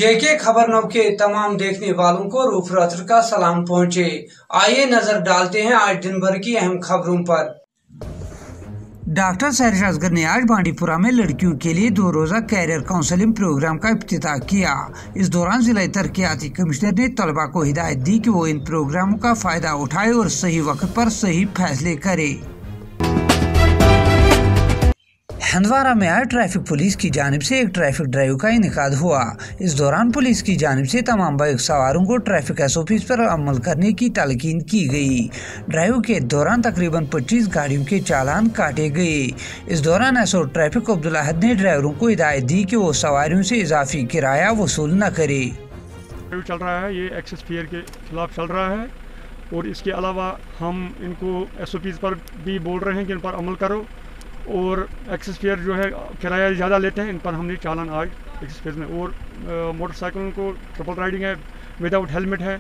के खबर नव के तमाम देखने वालों को रूफ रात्र का सलाम पहुंचे। आइए नजर डालते हैं आज दिन भर की अहम खबरों पर। डॉक्टर सैरिश असगर ने आज बांडीपुरा में लड़कियों के लिए 2 रोजा कैरियर काउंसलिंग प्रोग्राम का इफ्तिताह किया। इस दौरान जिला तरक्याती कमिश्नर ने तलबा को हिदायत दी कि वो इन प्रोग्रामों का फायदा उठाए और सही वक्त पर सही फैसले करे। हंदवारा में आज ट्रैफिक पुलिस की जानिब से एक ट्रैफिक ड्राइव का इनेकाद हुआ। इस दौरान पुलिस की जानिब से तमाम बाइक सवारों को ट्रैफिक SOPs पर अमल करने की तलकीन की गई। ड्राइव के दौरान तकरीबन 25 गाड़ियों के चालान काटे गए। इस दौरान SO ट्रैफिक अब्दुल अहद ने ड्राइवरों को हिदायत दी कि वो सवारियों से इजाफी किराया वसूल न करे। चल रहा है, ये एक्सेस फेयर के खिलाफ चल रहा है और इसके अलावा हम इनको SOPs पर भी बोल रहे हैं कि इन पर अमल करो और एक्सेस फेयर जो है किराया ज़्यादा लेते हैं, इन पर हमने चालान आज एक्सेस फेयर में। और मोटरसाइकिलों को ट्रिपल राइडिंग है, विदाउट हेलमेट है,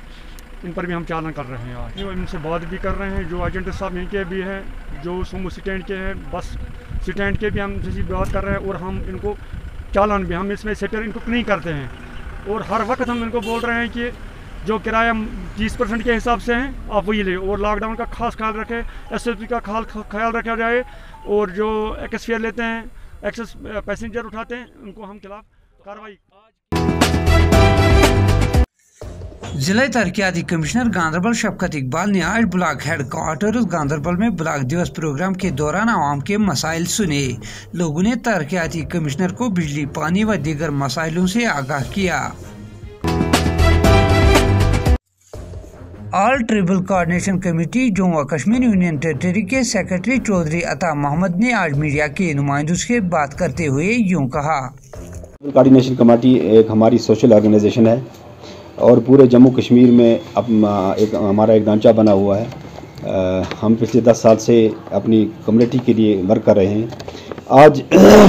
इन पर भी हम चालान कर रहे हैं। आज इनसे बात भी कर रहे हैं, जो एजेंट साहब यहीं के भी हैं, जो सुमो स्टैंड के हैं, बस स्टैंड के भी हम जैसी बात कर रहे हैं। और हम इनको चालान भी, हम इसमें सेटर इनको नहीं करते हैं और हर वक्त हम इनको बोल रहे हैं कि जो किराया 30% के हिसाब से हैं आप वही ले, और लॉकडाउन का खास ख्याल रखें, SOP का ख्याल रखा जाए। और जो एक्सेस फेयर लेते हैं, एक्सेस पैसेंजर उठाते हैं, उनको हम खिलाफ कार्रवाई। जिला तरक्याती कमिश्नर गांधरबल शफकत इकबाल ने आज ब्लॉक हेडक्वार्टर्स गांधरबल में ब्लॉक दिवस प्रोग्राम के दौरान आवाम के मसाइल सुने। लोगों ने तरक्याती कमिश्नर को बिजली, पानी व दीगर मसाइलों से आगाह किया। All tribal coordination committee Jammu व कश्मीर यूनियन टेरिटरी के सेक्रेटरी चौधरी अता मोहम्मद ने आज मीडिया के नुमाइंदों से बात करते हुए यूं कहा। कोऑर्डिनेशन कमेटी एक हमारी सोशल ऑर्गेनाइजेशन है और पूरे जम्मू कश्मीर में अब हमारा एक ढांचा बना हुआ है। हम पिछले 10 साल से अपनी कम्युनिटी के लिए वर्क कर रहे हैं। आज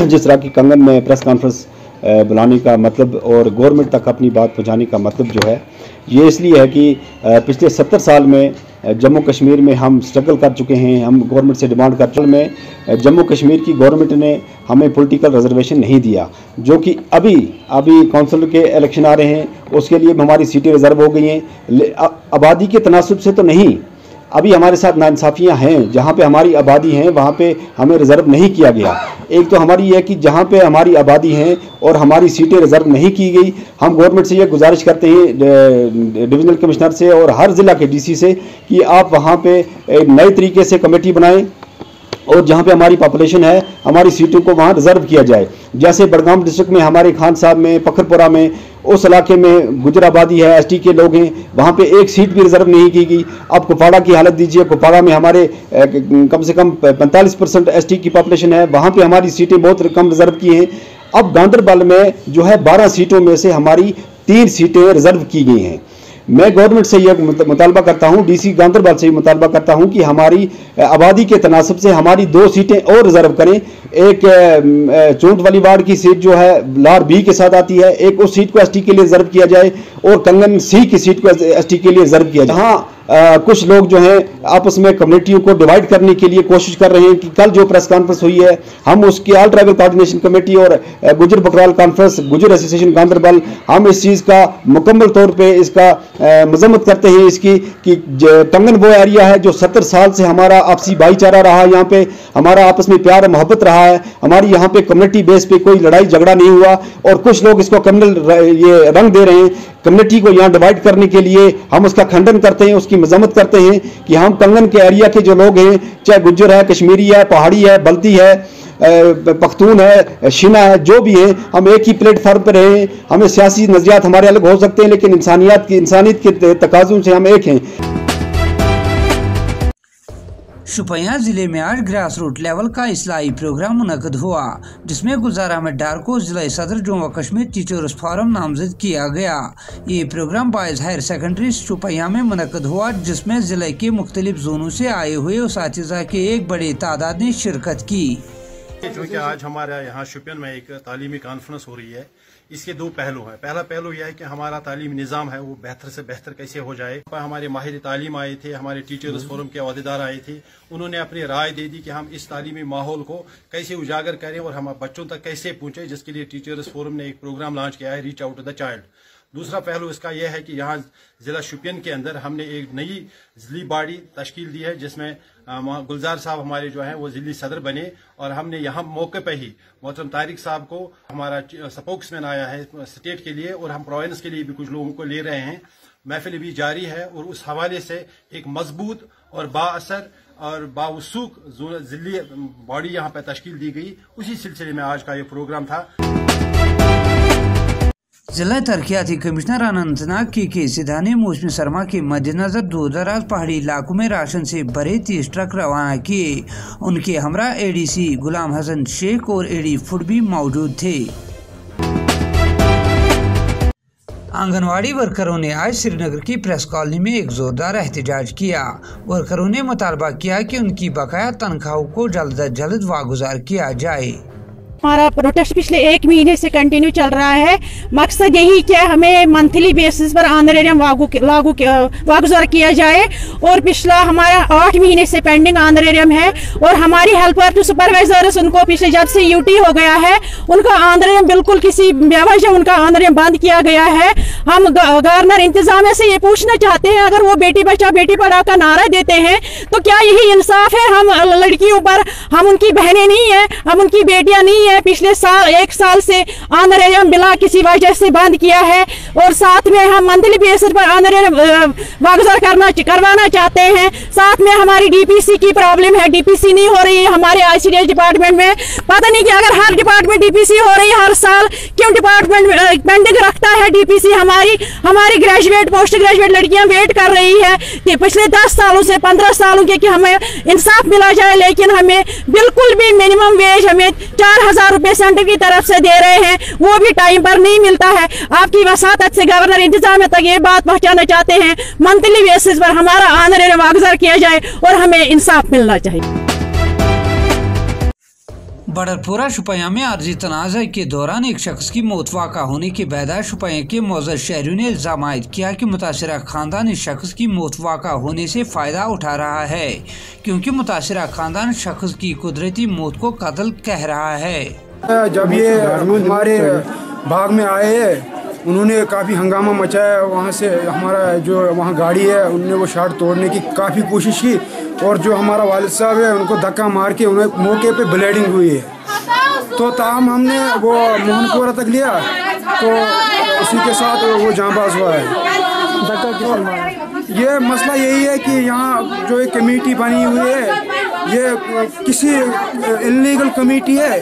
जिस तरह की कंगन में प्रेस कॉन्फ्रेंस बुलाने का मतलब और गवर्नमेंट तक अपनी बात पहुंचाने का मतलब जो है, ये इसलिए है कि पिछले 70 साल में जम्मू कश्मीर में हम स्ट्रगल कर चुके हैं। हम गवर्नमेंट से डिमांड कर चुके में जम्मू कश्मीर की गवर्नमेंट ने हमें पॉलिटिकल रिजर्वेशन नहीं दिया, जो कि अभी काउंसिल के इलेक्शन आ रहे हैं, उसके लिए हमारी सीटें रिजर्व हो गई हैं। आबादी के तनासुब से तो नहीं, अभी हमारे साथ नाइंसाफ़ियाँ हैं। जहाँ पे हमारी आबादी है वहाँ पे हमें रिज़र्व नहीं किया गया। एक तो हमारी ये है कि जहाँ पे हमारी आबादी है और हमारी सीटें रिज़र्व नहीं की गई, हम गवर्नमेंट से ये गुजारिश करते हैं, डिविजनल कमिश्नर से और हर ज़िला के DC से, कि आप वहाँ पे एक नए तरीके से कमेटी बनाएं और जहाँ पे हमारी पॉपुलेशन है, हमारी सीटों को वहाँ रिजर्व किया जाए। जैसे बड़गाम डिस्ट्रिक्ट में हमारे खान साहब में, पखरपुरा में, उस इलाके में गुजर आबादी है, ST के लोग हैं, वहाँ पे एक सीट भी रिजर्व नहीं की गई। अब कुपवाड़ा की हालत दीजिए, कुपवाड़ा में हमारे कम से कम 45% ST की पॉपुलेशन है, वहाँ पे हमारी सीटें बहुत कम रिजर्व की हैं। अब गांधरबल में जो है 12 सीटों में से हमारी 3 सीटें रिजर्व की गई हैं। मैं गवर्नमेंट से यह मुतालबा करता हूं, DC गांधरबल से मुतालबा करता हूं कि हमारी आबादी के तनासब से हमारी 2 सीटें और रिजर्व करें। एक चोंट वाली वार्ड की सीट जो है लार B के साथ आती है, एक उस सीट को ST के लिए रिजर्व किया जाए और कंगन C की सीट को ST के लिए रिजर्व किया जाए। जहाँ कुछ लोग जो हैं आपस में कम्युनिटियों को डिवाइड करने के लिए कोशिश कर रहे हैं कि कल जो प्रेस कॉन्फ्रेंस हुई है, हम उसकी ऑल ट्राइबल कोऑर्डिनेशन कमेटी और गुजर बकराल कॉन्फ्रेंस, गुजर एसोसिएशन गांधरबल, हम इस चीज़ का मुकम्मल तौर पे इसका मजम्मत करते हैं इसकी कि कंगन वो एरिया है जो 70 साल से हमारा आपसी भाईचारा रहा, यहाँ पे हमारा आपस में प्यार मोहब्बत रहा है, हमारी यहाँ पे कम्युनिटी बेस पे कोई लड़ाई झगड़ा नहीं हुआ। और कुछ लोग इसको कम्युनल ये रंग दे रहे हैं, कम्युनिटी को यहाँ डिवाइड करने के लिए। हम उसका खंडन करते हैं, उसकी मजम्मत करते हैं कि हम कंगन के एरिया के जो लोग हैं, चाहे गुज्जर है, कश्मीरी है, पहाड़ी है, बल्ती है, पख्तून है, शिना है, जो भी है, हम एक ही प्लेटफार्म पर रहें। हमें सियासी नज़रियात हमारे अलग हो सकते हैं, लेकिन इंसानियत के तकाज़ों से हम एक हैं। शुपियां जिले में आज ग्रास रूट लेवल का इस्लाही प्रोग्राम मुनक़द हुआ, जिसमें गुलजार अहमद डार को जिला सदर जम्मू व कश्मीर टीचर्स फोरम नामजद किया गया। ये प्रोग्राम बॉयज़ हायर सेकेंडरी शुपियां में मुनक़द हुआ, जिसमें जिले के मुख्तलिफ जोनों से आए हुए उसातिज़ा के एक बड़ी तादाद ने शिरकत की। क्योंकि आज हमारे यहाँ शुपियन में एक तालीमी कॉन्फ्रेंस हो रही है, इसके दो पहलू हैं। पहला पहलू यह है कि हमारा तालीमी निज़ाम है वो बेहतर से बेहतर कैसे हो जाए। हमारे माहिर तालीम आए थे, हमारे टीचर्स फोरम के अहदेदार आए थे, उन्होंने अपनी राय दे दी कि हम इस तालीमी माहौल को कैसे उजागर करें और हम बच्चों तक कैसे पहुंचे, जिसके लिए टीचर्स फोरम ने एक प्रोग्राम लॉन्च किया है, reach out to the child. दूसरा पहलू इसका यह है कि यहाँ जिला शुपियन के अंदर हमने एक नई जिली बॉडी तश्कील दी है, जिसमें गुलजार साहब हमारे जो हैं वो जिली सदर बने, और हमने यहाँ मौके पर ही मोहतरम तारिक साहब को हमारा स्पोक्समैन आया है स्टेट के लिए, और हम प्रोविंस के लिए भी कुछ लोगों को ले रहे हैं। महफिल भी जारी है और उस हवाले से एक मजबूत और बाअसर और बावसूख जिली बॉडी यहाँ पर तश्कील दी गई। उसी सिलसिले में आज का ये प्रोग्राम था। जिला तरक्याती कमिश्नर अनंतनाग के सिद्धा ने मौसमी सरमा के मद्देनजर दूर दराज पहाड़ी इलाकों में राशन से भरे 30 ट्रक रवाना किए। उनके हमरा एडीसी गुलाम हसन शेख और एडी फुड भी मौजूद थे। आंगनवाड़ी वर्करों ने आज श्रीनगर की प्रेस कॉलोनी में एक जोरदार एहतजाज किया। वर्करों ने मुतालबा किया कि उनकी बकाया तनख्वाहों को जल्द अज जल्द वागुजार किया जाए। हमारा प्रोटेस्ट पिछले 1 महीने से कंटिन्यू चल रहा है। मकसद यही कि हमें मंथली बेसिस पर ऑनरेरियम वागुजार किया जाए, और पिछला हमारा 8 महीने से पेंडिंग ऑनरेरियम है, और हमारी हेल्पर टू सुपरवाइजर्स उनको पिछले जब से यूटी हो गया है उनका ऑनरेरियम बिल्कुल किसी बेवजह उनका ऑनरेरियम बंद किया गया है। हम गवर्नर इंतजामिया से ये पूछना चाहते हैं, अगर वो बेटी बचाओ बेटी पढ़ाओ का नारा देते हैं तो क्या यही इंसाफ है? हम लड़कियों पर, हम उनकी बहनें नहीं है, हम उनकी बेटियां नहीं है। पिछले साल 1 साल से ऑनरेरियम बिला किसी वजह से बंद किया है, और साथ में हम मंथली बेसिस पर ऑनरेरियम वागुजार करवाना चाहते हैं। साथ में हमारी डीपीसी की प्रॉब्लम है, डीपीसी नहीं हो रही है हमारे आईसीडीएस डिपार्टमेंट में। पता नहीं कि अगर हर डिपार्टमेंट डीपीसी हो रही है हर साल, क्यों डिपार्टमेंट पेंडिंग रखता है डीपीसी? हमारी ग्रेजुएट पोस्ट ग्रेजुएट लड़कियां वेट कर रही है कि पिछले 10 सालों से 15 सालों के कि हमें इंसाफ मिला जाए, लेकिन हमें बिल्कुल भी मिनिमम वेज हमें 4000 रुपए सेंटर की तरफ से दे रहे हैं, वो भी टाइम पर नहीं मिलता है। आपकी वसातत से गवर्नर इंतजामिया तक ये बात पहुंचाना चाहते हैं, मंथली बेसिस पर हमारा ऑनरेरियम वागुजार किया जाए और हमें इंसाफ मिलना चाहिए। बड़रपुरा शुपैया में आर्जी तनाज़ा के दौरान एक शख्स की मौत वाक़ा होने के बाद शुपैया के मौजूद शहरियों ने इल्ज़ाम आयद किया कि मुतासिरा खानदान इस शख्स की मौत वाक़ा होने से फ़ायदा उठा रहा है, क्योंकि मुतासिरा खानदान शख्स की कुदरती मौत को कत्ल कह रहा है। जब ये हमारे बाग में आए, उन्होंने काफ़ी हंगामा मचाया। वहाँ से हमारा जो वहाँ गाड़ी है उन्होंने वो शार्ट तोड़ने की काफ़ी कोशिश की, और जो हमारा वालिद साहब है उनको धक्का मार के उन्हें मौके पे ब्लीडिंग हुई है। तो ताहम हमने वो मोहनपुरा तक लिया, तो उसी के साथ वो जांबाज हुआ है। ये मसला यही है कि यहाँ जो एक कमेटी बनी हुई है ये किसी इल्लीगल कमेटी है,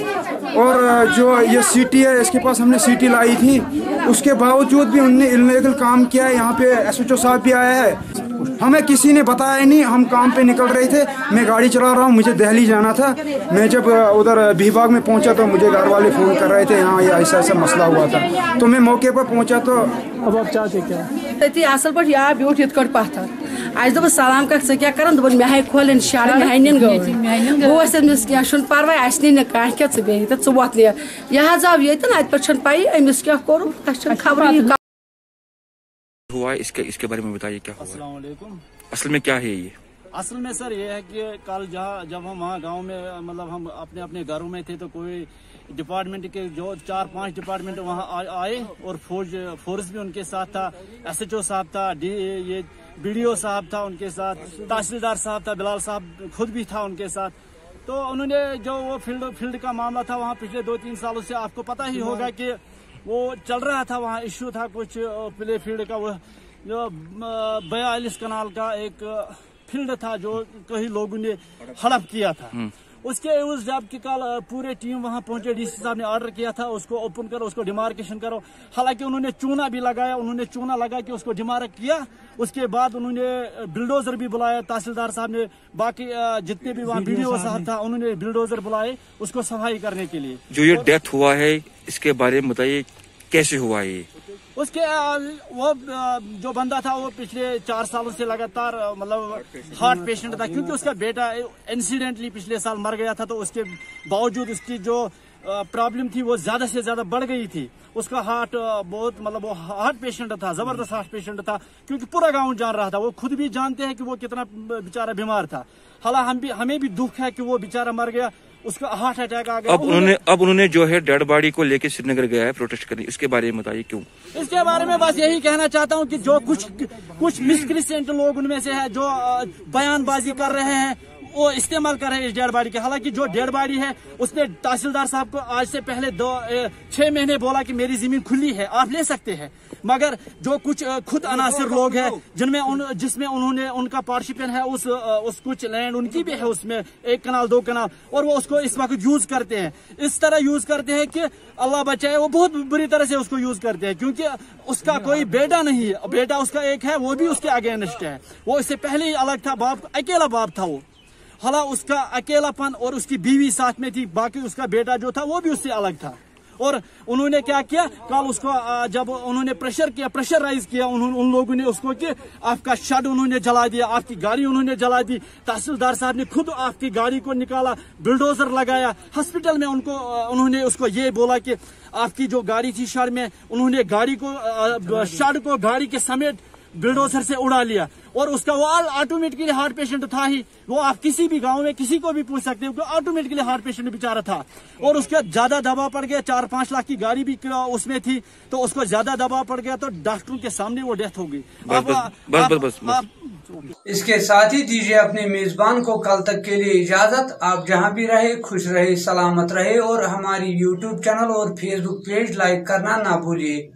और जो ये सिटी है इसके पास हमने सिटी लाई थी, उसके बावजूद भी उनने इल्लीगल काम किया है। यहाँ पे एसएचओ साहब भी आया है, हमें किसी ने बताया ही नहीं। हम काम पे निकल रहे थे, मैं गाड़ी चला रहा हूँ, मुझे दिल्ली जाना था। मैं जब उधर बीबाग में पहुँचा तो मुझे घर वाले फ़ोन कर रहे थे, यहाँ ये ऐसा ऐसा मसला हुआ था। तो मैं मौके पर पहुँचा तो अब आप चाहते क्या? असल पे या ब्यूट ये पत्थर आज दप सलाम कर क्या कर मे खोल शार मे गोस क्या पर्वा कह चे वोत यह आव ये पे पाई अमिस क्या कोर खबर हुआ। इसके बारे में बताइए क्या हुआ? अस्सलाम वालेकुम। असल में क्या है ये? असल में सर ये है कि कल जब हम वहाँ गांव में मतलब हम अपने अपने घरों में थे तो कोई डिपार्टमेंट के जो 4-5 डिपार्टमेंट वहाँ आए, और फोर्स भी उनके साथ था। एसएचओ साहब था, ये बीडीओ साहब था उनके साथ, तहसीलदार साहब था, बिलाल साहब खुद भी था उनके साथ। तो उन्होंने जो वो फील्ड का मामला था वहाँ पिछले 2-3 सालों से आपको पता ही होगा कि वो चल रहा था। वहाँ इश्यू था कुछ प्ले फील्ड का, वो जो 42 कनाल का एक फील्ड था जो कई लोगों ने हड़प किया था। उसके उस जब कि कल पूरे टीम वहां पहुंचे, डीसी साहब ने ऑर्डर किया था उसको ओपन करो, उसको डिमार्केशन करो। हालांकि उन्होंने चूना भी लगाया, उन्होंने चूना लगा के उसको डिमार्क किया। उसके बाद उन्होंने बिल्डोजर भी बुलाया, तहसीलदार साहब ने, बाकी जितने भी वहाँ बीडीओ साहब था उन्होंने बिल्डोजर बुलाए उसको सफाई करने के लिए। जो ये डेथ हुआ है इसके बारे में बताइए, कैसे हुआ ये? उसके वो जो बंदा था वो पिछले 4 सालों से लगातार मतलब हार्ट पेशेंट था, क्योंकि उसका बेटा इंसिडेंटली पिछले साल मर गया था। तो उसके बावजूद उसकी जो प्रॉब्लम थी वो ज्यादा से ज्यादा बढ़ गई थी। उसका हार्ट बहुत मतलब वो हार्ट पेशेंट था, जबरदस्त हार्ट पेशेंट था, क्योंकि पूरा गांव जान रहा था। वो खुद भी जानते हैं कि वो कितना बेचारा बीमार था। हालांकि हमें भी दुख है कि वो बेचारा मर गया, उसका हार्ट अटैक आ गया। अब उन्होंने जो है डेड बॉडी को लेकर श्रीनगर गया है प्रोटेस्ट करने, इसके बारे में बताइए क्यों? इसके बारे में बस यही कहना चाहता हूं कि जो कुछ मिसक्रिसेंट लोग उनमें से है जो बयानबाजी कर रहे हैं, वो इस्तेमाल कर रहे हैं इस डेड बॉडी के। हालांकि जो डेड बॉडी है उसने तहसीलदार साहब को आज से पहले 6 महीने बोला कि मेरी जमीन खुली है, आप ले सकते हैं। मगर जो कुछ खुद अनासिर लोग हैं जिसमें उन्होंने उनका पार्टिसिपेट है उस कुछ लैंड उनकी भी है, उसमें 1 कनाल 2 कनाल, और वो उसको इस वक्त यूज करते हैं, इस तरह यूज करते हैं कि अल्लाह बचाए, वो बहुत बुरी तरह से उसको यूज करते हैं। क्योंकि उसका कोई बेटा नहीं है, बेटा उसका एक है, वो भी उसके अगेंस्ट है। वो इससे पहले ही अलग था, बाप अकेला बाप था वो। हालांकि उसका अकेलापन और उसकी बीवी साथ में थी, बाकी उसका बेटा जो था वो भी उससे अलग था। और उन्होंने क्या किया, कल उसको जब उन्होंने प्रेशराइज किया उन लोगों ने उसको कि आपका शेड उन्होंने जला दिया, आपकी गाड़ी उन्होंने जला दी। तहसीलदार साहब ने खुद आपकी गाड़ी को निकाला, बुलडोजर लगाया। हॉस्पिटल में उन्होंने उसको ये बोला कि आपकी जो गाड़ी थी शेड में, उन्होंने गाड़ी को शेड को गाड़ी के समेत बुलडोजर से उड़ा लिया। और उसका वो ऑटोमेटिकली हार्ट पेशेंट था ही, वो आप किसी भी गांव में किसी को भी पूछ सकते हो, ऑटोमेटिकली हार्ट पेशेंट बेचारा था। और उसका ज्यादा दबाव पड़ गया, 4-5 लाख की गाड़ी भी उसमें थी, तो उसको ज्यादा दबाव पड़ गया, तो डॉक्टरों के सामने वो डेथ हो गई। इसके साथ ही दीजिए अपने मेजबान को कल तक के लिए इजाजत। आप जहां भी रहे खुश रहे, सलामत रहे, और हमारी YouTube चैनल और Facebook पेज लाइक करना ना भूलिए।